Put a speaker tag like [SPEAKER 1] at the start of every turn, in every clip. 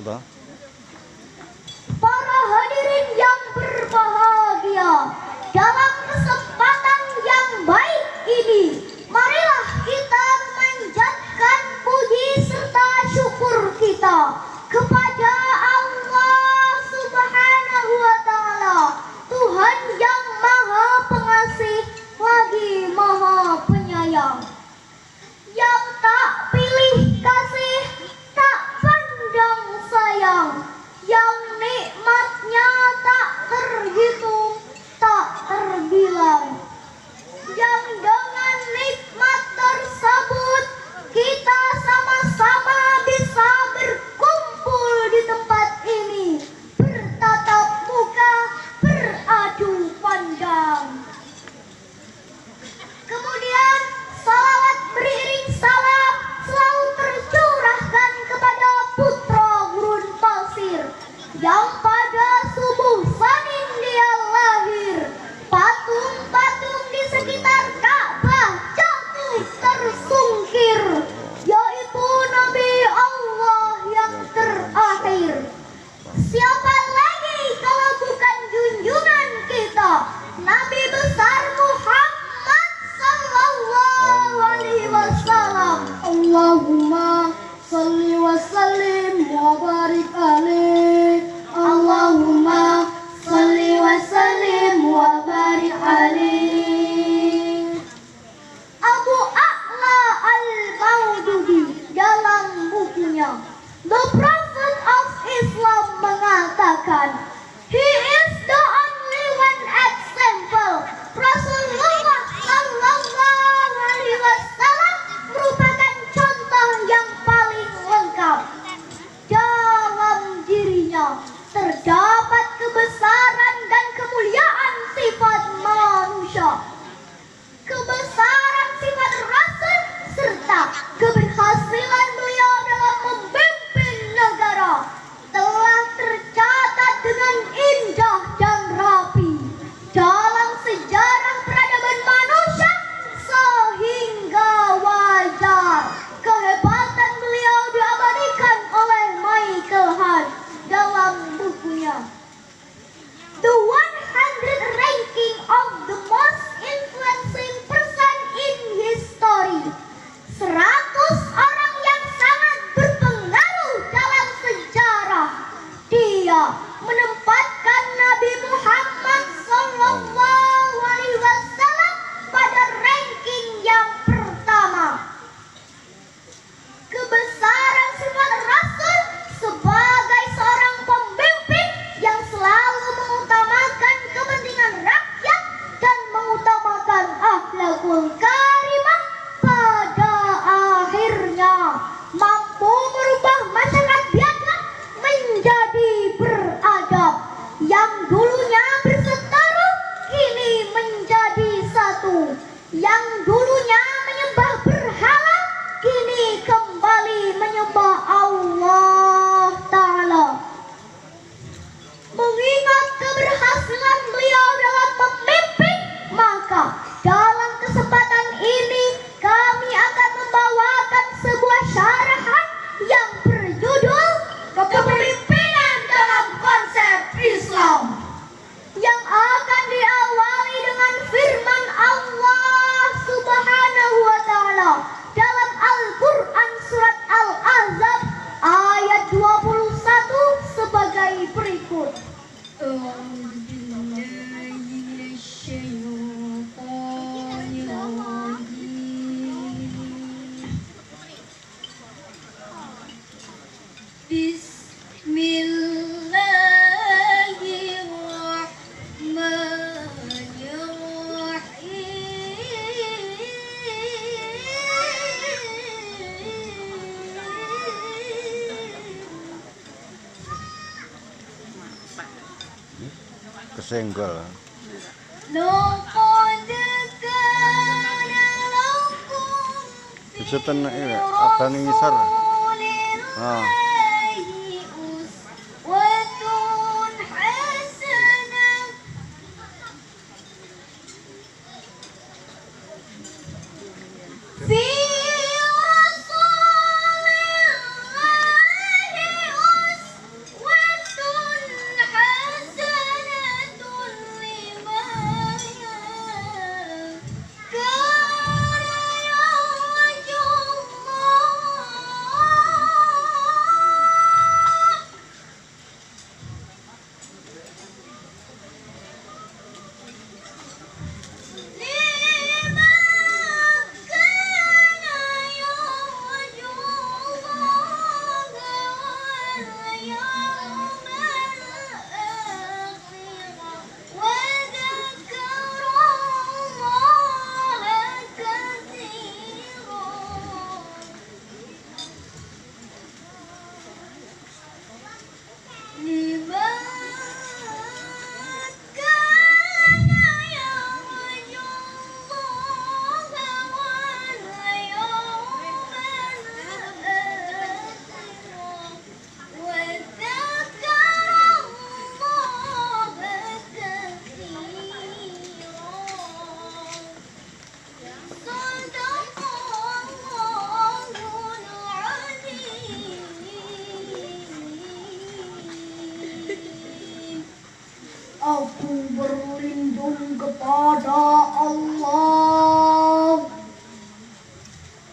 [SPEAKER 1] toh.
[SPEAKER 2] Para hadirin yang berbahagia, dalam kesempatan yang baik ini, marilah kita memanjatkan puji serta syukur kita kepada Allah Subhanahu wa Ta'ala, Tuhan yang Maha Pengasih lagi Maha Penyayang, yang tak pilih kasih, tak pandang sayang, yang nikmatnya tak terhitung, tak terbilang, yang dengan nikmat tersebut kita sama-sama bisa berkumpul di tempat ini, bertatap muka, beradu pandang. Kemudian salawat beriring salam selalu tercurahkan kepada putra gurun pasir yang pada subuh Senin dia lahir. Patung-patung di sekitar Ka'bah jatuh tersungkir, yaitu Nabi Allah yang terakhir. Siapa lagi kalau bukan junjungan kita, Nabi besar Muhammad sallallahu alaihi wasallam. Allahumma shalli wa sallim wa barik alaihi. Allahumma shalli wa sallim wa barik alaihi. Abu A'la al-Maududi dalam bukunya The Prophet of Islam mengatakan, he is the only one example. Rasulullah sallallahu alaihi wasallam merupakan contoh yang paling lengkap. Dalam dirinya terdapat kebesaran dan kemuliaan sifat manusia, kebesaran sifat Rasul, serta keberhasilan beliau dalam memimpin negara telah tercatat dengan indah dan rapi dalam sejarah peradaban manusia, sehingga wajar kehebatan beliau diabadikan oleh Michael Hart dalam bukunya The 100 Ranking of the Most Influencing Person in History. 100 orang yang sangat berpengaruh dalam sejarah. Dia menempatkan Nabi Muhammad sallallahu alaihi wasallam pada ranking yang pertama. Kebesaran sifat Rasul sebagai seorang pemimpin yang selalu mengutamakan kepentingan rakyat dan mengutamakan akhlakul karimah, pada akhirnya mampu merubah masyarakat biasa menjadi beradab. Yang dulunya berseteru kini menjadi satu. Yang dulunya menyembah berhala kini kembali menyembah Allah Ta'ala. Mengingat keberhasilan beliau dalam memimpin, maka dalam kesempatan ini kami akan membawakan sebuah syarahan yang berjudul Kepemimpinan dalam Konsep Islam, yang akan diawali dengan firman Allah Subhanahu wa Ta'ala dalam Al-Quran surat Al-Ahzab ayat 21 sebagai berikut.
[SPEAKER 1] Kesenggol. Bisa tenek ya, abang ngisor. Ah.
[SPEAKER 2] في رسول الله kepada Allah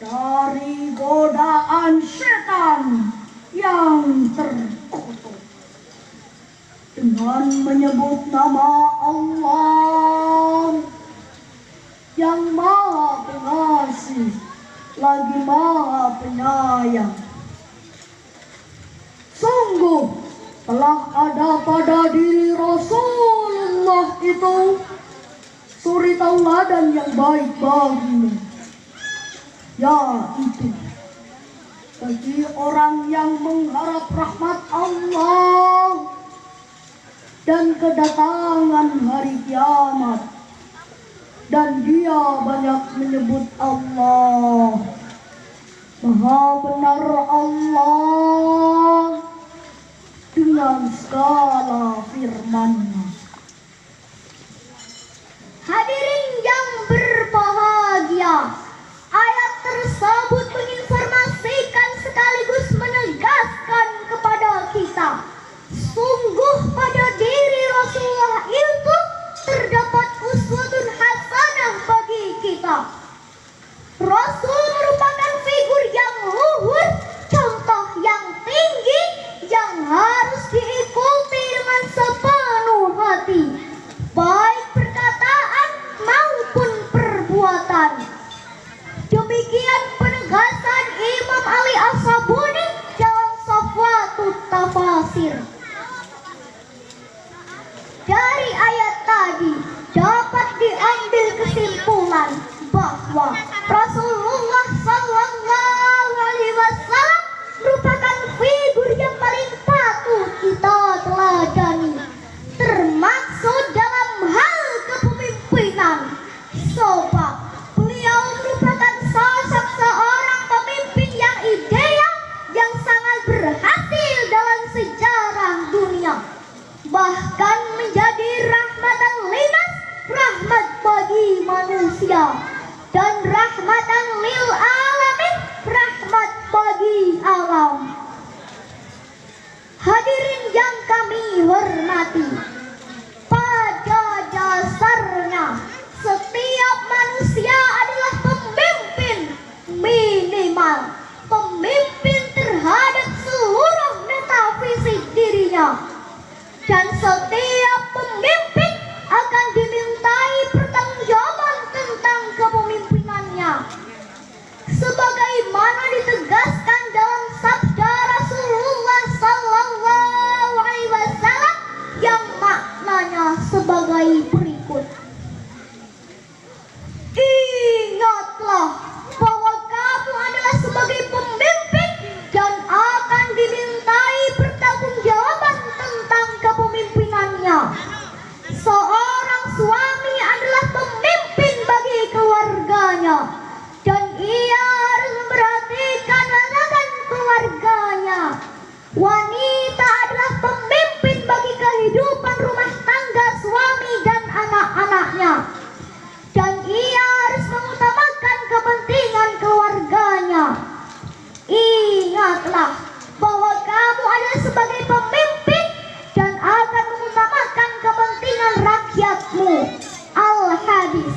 [SPEAKER 2] dari godaan setan yang terkutuk. Dengan menyebut nama Allah yang Maha Pengasih lagi Maha Penyayang. Sungguh telah ada pada diri Rasulullah itu suri tauladan yang baik bagimu, yaitu bagi orang yang mengharap rahmat Allah dan kedatangan hari kiamat, dan dia banyak menyebut Allah. Maha benar Allah dengan segala firman-Nya. Hadirin yang berbahagia, ayat tersebut menginformasikan sekaligus menegaskan kepada kita, sungguh pada diri Rasulullah itu terdapat uswatun hasanah bagi kita. Rasul merupakan figur yang luhur, contoh yang tinggi yang harus diikuti dengan sepenuh hati, baik perkataan maupun perbuatan. Demikian penegasan Imam Ali As-Sabuni dalam Safwatut Tafasir. Dari ayat tadi dapat diambil kesimpulan bahwa Rasulullah SAW merupakan figur yang paling patut kita teladani, termasuk dalam hal kepemimpinan, sebab beliau merupakan sosok seorang pemimpin yang ideal, yang sangat berhasil dalam sejarah dunia, bahkan menjadi rahmatan linnas, rahmat bagi manusia, dan rahmatan lil alamin, rahmat bagi alam. Hadirin yang kami hormati, pada dasarnya setiap manusia adalah pemimpin, minimal pemimpin terhadap seluruh metafisik dirinya, dan setiap pemimpin akan dimintai pertanggungjawaban tentang kepemimpinannya, sebagaimana ditegaskan dalam sabda Rasulullah SAW yang maknanya sebagai berikut. Ingatlah bahwa kamu adalah sebagai pemimpin dan akan dimintai pertanggungjawaban tentang kepemimpinannya. Seorang suami adalah pemimpin bagi keluarganya, dan ia harus memperhatikan anak keluarganya. Wanita adalah pemimpin bagi kehidupan rumah tangga suami dan anak-anaknya, dan ia harus mengutamakan kepentingan keluarganya. Ingatlah bahwa kamu adalah sebagai pemimpin dan akan mengutamakan kepentingan rakyatmu. Al-Hadis.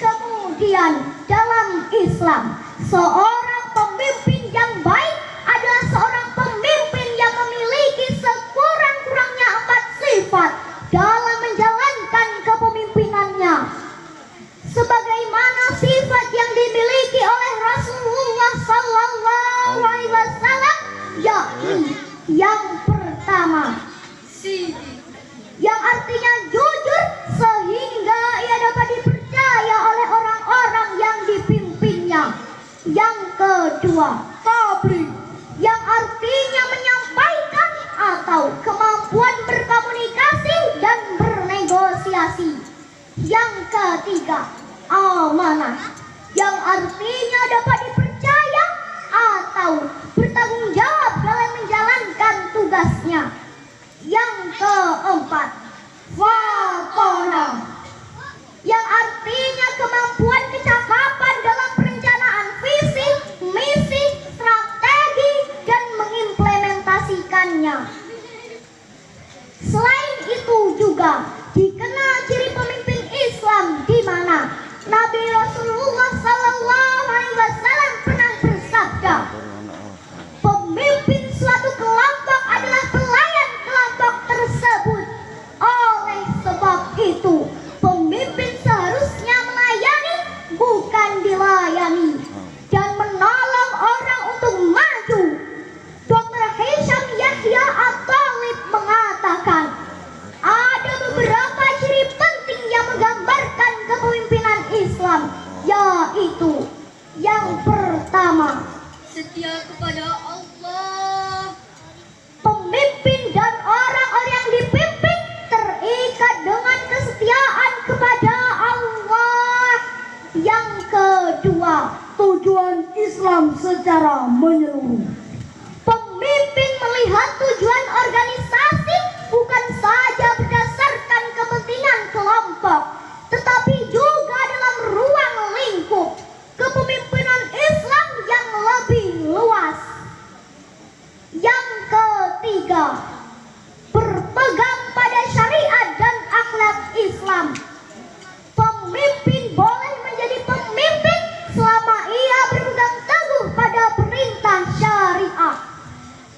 [SPEAKER 2] Kemudian dalam Islam, seorang pemimpin yang baik adalah seorang pemimpin yang memiliki sekurang-kurangnya 4 sifat dalam menjalankan kepemimpinannya, sebagaimana sifat yang dimiliki oleh Rasulullah SAW, yakni yang pertama, yang artinya jujur sehingga ia dapat dipercaya oleh orang-orang yang dipimpinnya. Yang kedua, tabligh, yang artinya menyampaikan atau kemampuan berkomunikasi dan bernegosiasi. Yang ketiga, amanah, yang artinya dapat dipercaya atau bertanggung jawab dalam menjalankan tugasnya. Yang keempat, fatonah, yang artinya kemampuan kecakapan dalam perencanaan visi, misi, strategi, dan mengimplementasikannya. Selain itu juga dikenal ciri pemimpin Islam
[SPEAKER 3] kepada Allah.
[SPEAKER 2] Pemimpin dan orang-orang yang dipimpin terikat dengan kesetiaan kepada Allah. Yang kedua, tujuan Islam secara menyeluruh. Pemimpin melihat tujuan organisasi bukan saja berdasarkan kepentingan kelompok, tetapi juga dalam ruang lingkup kepemimpinan Islam yang lebih luas. Yang ketiga, berpegang pada syariat dan akhlak Islam. Pemimpin boleh menjadi pemimpin selama ia berpegang teguh pada perintah syariah.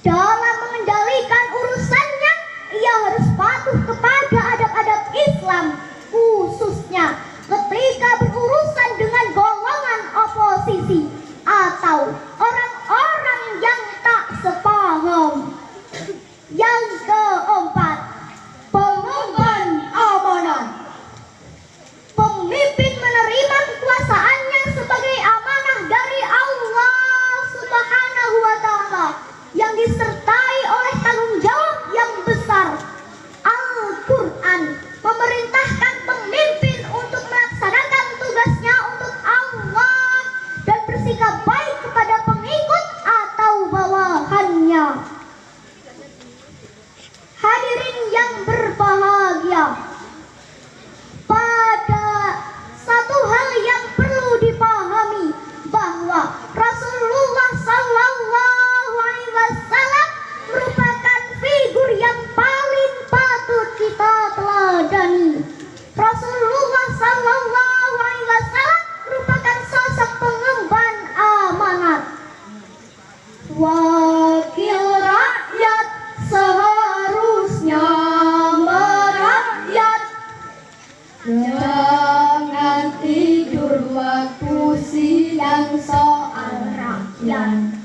[SPEAKER 2] Dalam mengendalikan urusannya, ia harus patuh kepada adab-adab Islam, khususnya ketika berurusan dengan golongan oposisi atau orang-orang yang tak sepaham. Yang keempat, pengemban amanah. Pemimpin menerima kekuasaannya sebagai amanah dari Allah Subhanahu wa Ta'ala yang disertai oleh tanggung jawab yang besar. Al-Quran memerintahkan pemimpin untuk melaksanakan tugasnya untuk Allah dan bersikap baik kepada pengikut atau bawahannya. Hadirin yang berbahagia, pada satu hal yang perlu dipahami bahwa Rasulullah Sallallahu Alaihi Wasallam merupakan figur yang paling patut kita teladani. Rasulullah Sallallahu Alaihi Wasallam merupakan sosok pengemban amanat. Wakil rakyat seharusnya merakyat. Jangan tidur waktu siang soal rakyat.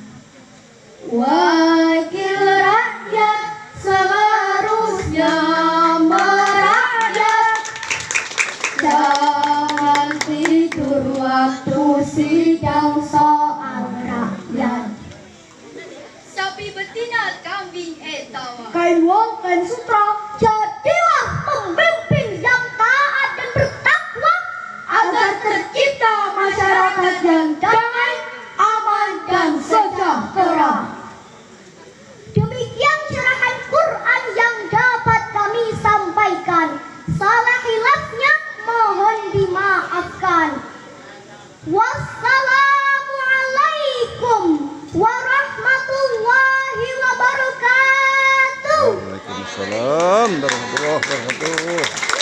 [SPEAKER 2] Wakil rakyat seharusnya merakyat. Jangan tidur waktu siang soal rakyat.
[SPEAKER 3] Sapi betina kambing etawa.
[SPEAKER 2] Kain wol, kain sutra, jadilah pemimpin yang taat dan bertakwa agar tercipta masyarakat yang damai, aman dan sejahtera. Demikian curahan Quran yang dapat kami sampaikan. Salah hilafnya mohon dimaafkan. Wassalamualaikum warahmatullahi wabarakatuh.
[SPEAKER 1] Waalaikumsalam warahmatullahi wabarakatuh.